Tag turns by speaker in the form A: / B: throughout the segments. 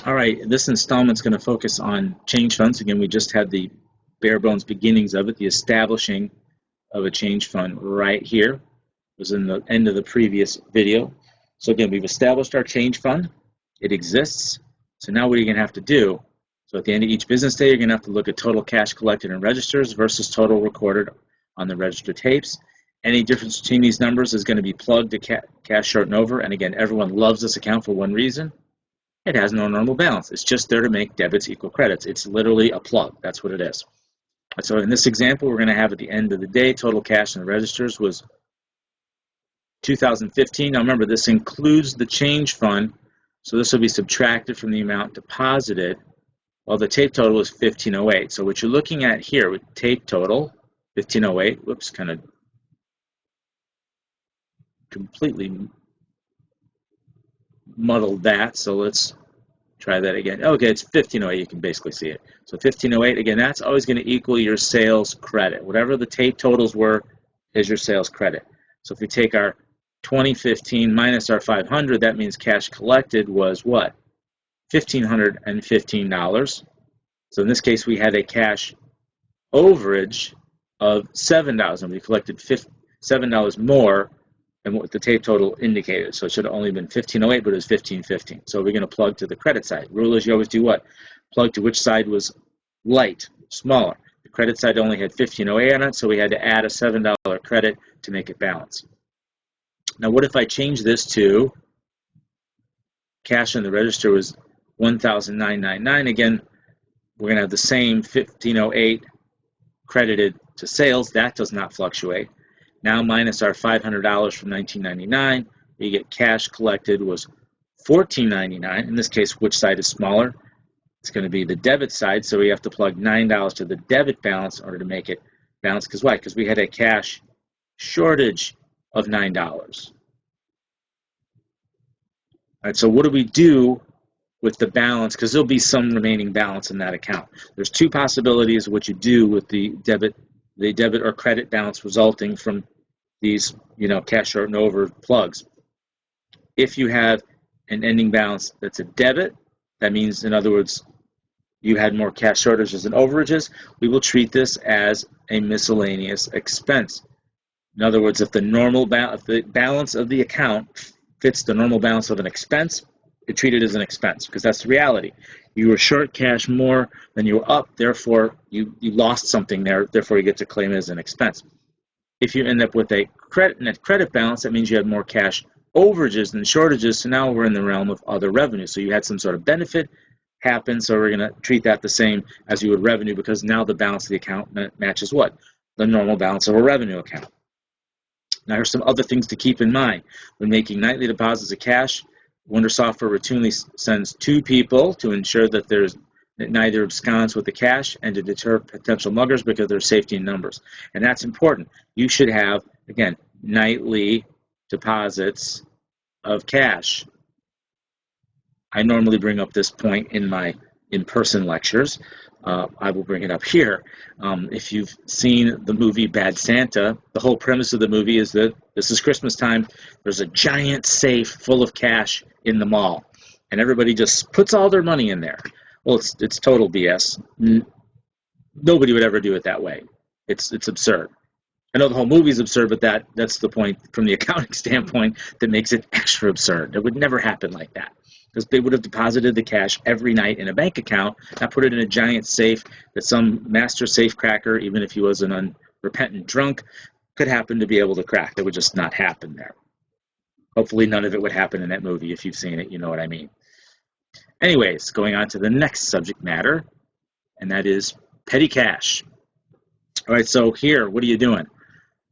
A: All right, this installment's going to focus on change funds. Again, we just had the bare bones beginnings of it, the establishing of a change fund right here. It was in the end of the previous video. So again, we've established our change fund. It exists. So now what are you going to have to do? So at the end of each business day, you're going to have to look at total cash collected in registers versus total recorded on the register tapes. Any difference between these numbers is going to be plugged to cash short and over. And again, everyone loves this account for one reason. It has no normal balance. It's just there to make debits equal credits. It's literally a plug. That's what it is. So in this example, we're going to have at the end of the day, total cash in the registers was 2015. Now remember, this includes the change fund, so this will be subtracted from the amount deposited, while the tape total is 1508. So what you're looking at here with tape total, 1508, whoops, kind of completely muddled that, so let's try that again. Okay, it's 1508, you can basically see it. So 1508, again, that's always going to equal your sales credit. Whatever the tape totals were is your sales credit. So if we take our 2015 minus our 500, that means cash collected was what? $1,515. So in this case, we had a cash overage of $7, and we collected $7 more than what the tape total indicated. So it should have only been 1508, but it was 1515. So we're going to plug to the credit side. Rule is you always do what? Plug to which side was light, smaller. The credit side only had 1508 on it, so we had to add a $7 credit to make it balance. Now what if I change this to cash in the register was 1,999? Again, we're going to have the same 1508 credited to sales. That does not fluctuate. Now minus our $500 from 1999, we get cash collected was $1,499. In this case, which side is smaller? It's going to be the debit side, so we have to plug $9 to the debit balance in order to make it balance. Because why? Because we had a cash shortage of $9. All right, so what do we do with the balance? Because there'll be some remaining balance in that account. There's two possibilities of what you do with the debit or credit balance resulting from these, cash short and over plugs. If you have an ending balance that's a debit, that means, in other words, you had more cash shortages and overages, we will treat this as a miscellaneous expense. In other words, if the balance of the account fits the normal balance of an expense, you treat it as an expense, because that's the reality. You were short cash more than you were up, therefore you lost something there, therefore you get to claim it as an expense. If you end up with a net credit balance, that means you had more cash overages than shortages, so now we're in the realm of other revenue. So you had some sort of benefit happen, so we're going to treat that the same as you would revenue, because now the balance of the account matches what? The normal balance of a revenue account. Now here's some other things to keep in mind. When making nightly deposits of cash, Wonder Software routinely sends two people to ensure that there's neither absconds with the cash and to deter potential muggers because there's safety in numbers. And that's important. You should have, again, nightly deposits of cash. I normally bring up this point in my in-person lectures. I will bring it up here. If you've seen the movie Bad Santa, the whole premise of the movie is that this is Christmas time. There's a giant safe full of cash in the mall, and everybody just puts all their money in there. Well, it's total BS. Nobody would ever do it that way. It's absurd. I know the whole movie is absurd, but that's the point from the accounting standpoint that makes it extra absurd. It would never happen like that, because they would have deposited the cash every night in a bank account, not put it in a giant safe that some master safe cracker, even if he was an unrepentant drunk, could happen to be able to crack. That would just not happen there. Hopefully none of it would happen in that movie. If you've seen it, you know what I mean. Anyways, going on to the next subject matter, and that is petty cash. All right, so here, what are you doing?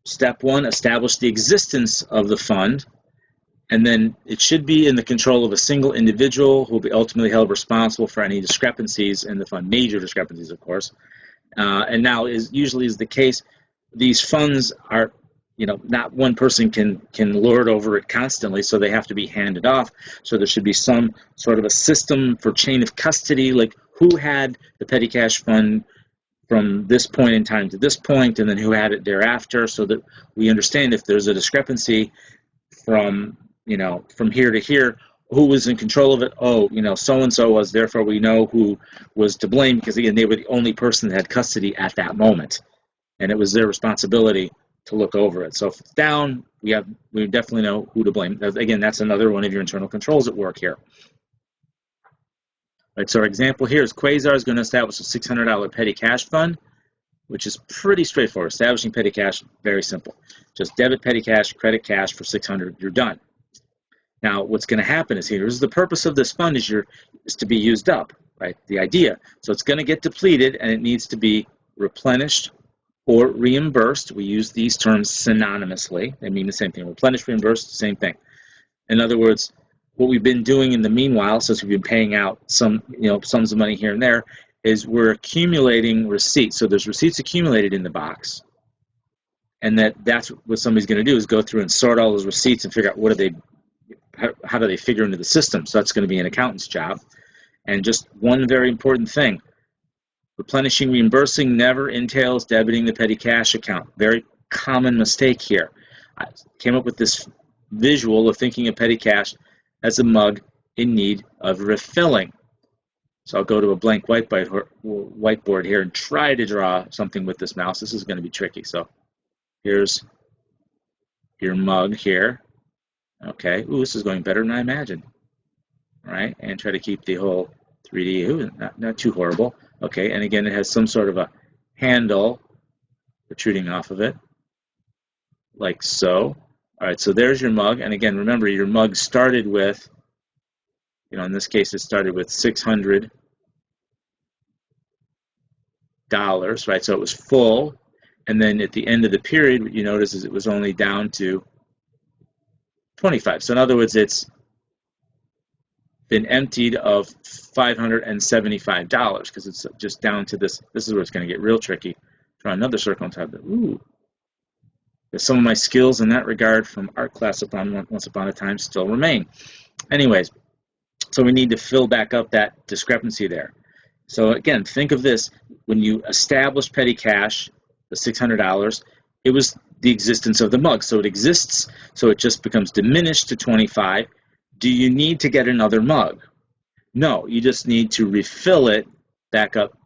A: Step one, establish the existence of the fund, and then it should be in the control of a single individual who will be ultimately held responsible for any discrepancies in the fund, major discrepancies, of course. And now, usually is the case, these funds are, not one person can lord over it constantly, so they have to be handed off. So there should be some sort of a system for chain of custody, like who had the petty cash fund from this point in time to this point, and then who had it thereafter, so that we understand if there's a discrepancy from here to here, who was in control of it? Oh, so-and-so was, therefore we know who was to blame, because again, they were the only person that had custody at that moment, and it was their responsibility to look over it. So if it's down, we definitely know who to blame. Again, that's another one of your internal controls at work here. Right, so our example here is Quasar is going to establish a $600 petty cash fund, which is pretty straightforward. Establishing petty cash, very simple. Just debit petty cash, credit cash for $600, you're done. Now, what's going to happen is here's the purpose of this fund is to be used up, right? The idea. So it's going to get depleted, and it needs to be replenished or reimbursed. We use these terms synonymously. They mean the same thing. Replenished, reimbursed, same thing. In other words, what we've been doing in the meanwhile, since we've been paying out some, sums of money here and there, is we're accumulating receipts. So there's receipts accumulated in the box, and that's what somebody's going to do is go through and sort all those receipts and figure out how do they figure into the system. So that's going to be an accountant's job. And just one very important thing: replenishing, reimbursing never entails debiting the petty cash account. Very common mistake here. I came up with this visual of thinking of petty cash as a mug in need of refilling. So I'll go to a blank whiteboard here and try to draw something with this mouse. This is going to be tricky. So here's your mug here. Okay. Ooh, this is going better than I imagined. All right, and try to keep the whole 3D. Ooh, not too horrible. Okay, and again, it has some sort of a handle protruding off of it, like so. All right, so there's your mug, and again, remember your mug started with, in this case, it started with $600, right? So it was full, and then at the end of the period, what you notice is it was only down to 25. So in other words, it's been emptied of $575 because it's just down to this. This is where it's going to get real tricky. Draw another circle on top of it. Ooh. Some of my skills in that regard from art class once upon a time still remain. Anyways, so we need to fill back up that discrepancy there. So again, think of this. When you established petty cash, the $600, it was the existence of the mug. So it exists, so it just becomes diminished to 25. Do you need to get another mug? No, you just need to refill it back up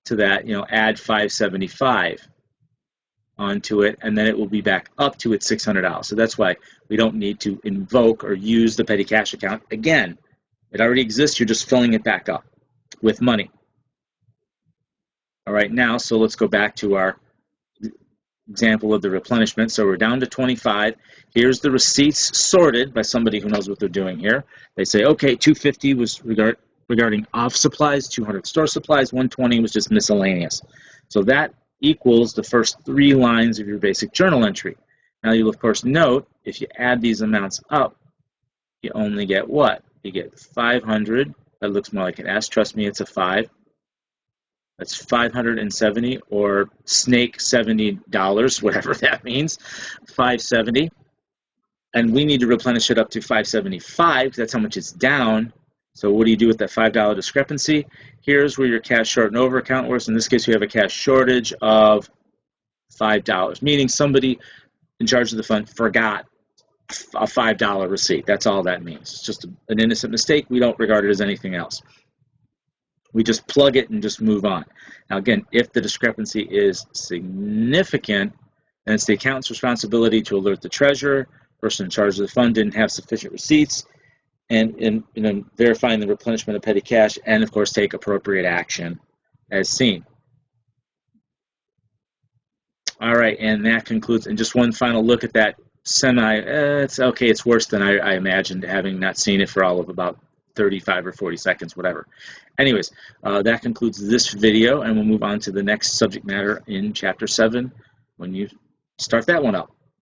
A: to that, add 575 onto it, and then it will be back up to its $600. So that's why we don't need to invoke or use the petty cash account. Again, it already exists, you're just filling it back up with money. All right, now, so let's go back to our example of the replenishment. So we're down to 25. Here's the receipts sorted by somebody who knows what they're doing here. They say, okay, 250 was regarding off supplies, 200 store supplies, 120 was just miscellaneous. So that equals the first 3 lines of your basic journal entry. Now you'll of course note, if you add these amounts up, you only get what? You get 500. That looks more like an S. Trust me, it's a 5. That's 570, or snake $70, whatever that means, 570. And we need to replenish it up to 575, because that's how much it's down. So what do you do with that $5 discrepancy? Here's where your cash short and over account works. In this case, we have a cash shortage of $5, meaning somebody in charge of the fund forgot a $5 receipt. That's all that means. It's just an innocent mistake. We don't regard it as anything else. We just plug it and just move on. Now again, if the discrepancy is significant, then it's the accountant's responsibility to alert the treasurer. Person in charge of the fund didn't have sufficient receipts, and in verifying the replenishment of petty cash, and of course take appropriate action as seen. All right, and that concludes. And just one final look at that it's okay. It's worse than I imagined, having not seen it for all of about 35 or 40 seconds, whatever. Anyways, that concludes this video, and we'll move on to the next subject matter in Chapter 7 when you start that one up.